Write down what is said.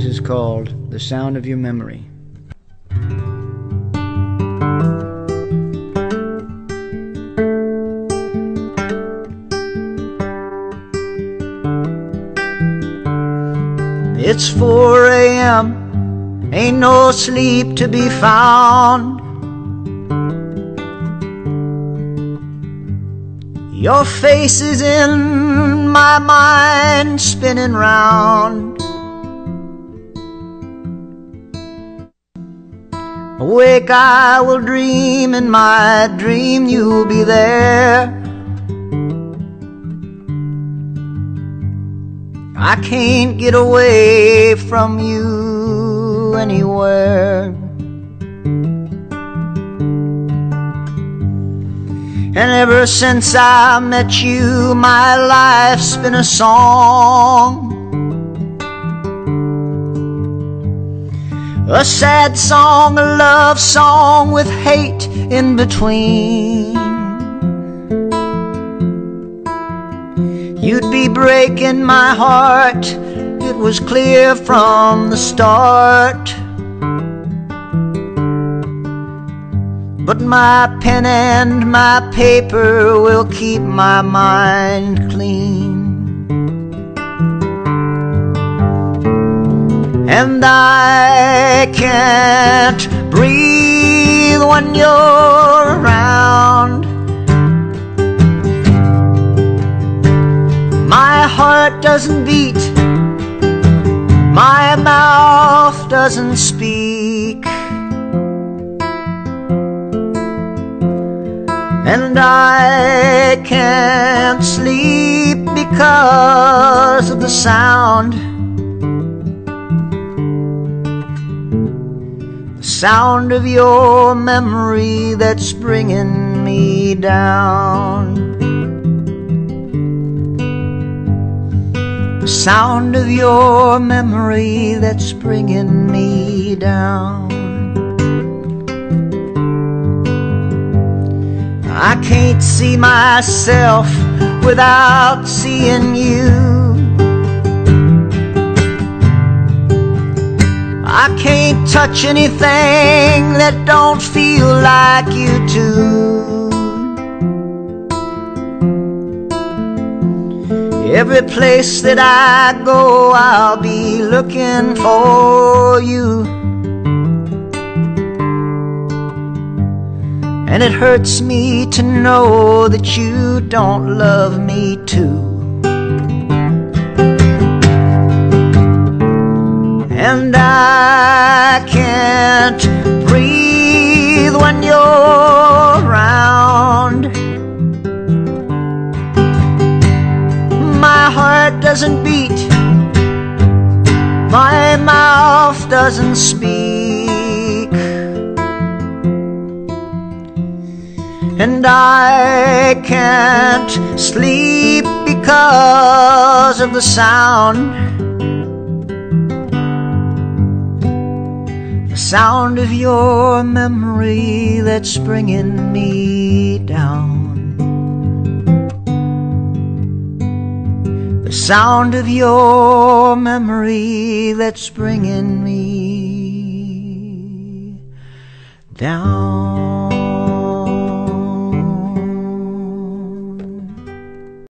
This is called The Sound of Your Memory. It's 4 a.m., ain't no sleep to be found. Your face is in my mind, spinning round. Awake I will dream, in my dream you'll be there. I can't get away from you anywhere. And ever since I met you, my life's been a song. A sad song, a love song with hate in between. You'd be breaking my heart, it was clear from the start. But my pen and my paper will keep my mind clean. And I can't breathe when you're around. My heart doesn't beat, my mouth doesn't speak, and I can't sleep because of the sound. The sound of your memory that's bringing me down. The sound of your memory that's bringing me down. I can't see myself without seeing you. I can't touch anything that don't feel like you do. Every place that I go, I'll be looking for you. And it hurts me to know that you don't love me too. And I can't breathe when you're around. My heart doesn't beat, my mouth doesn't speak, and I can't sleep because of the sound. The sound of your memory that's bringing me down. The sound of your memory that's bringing me down.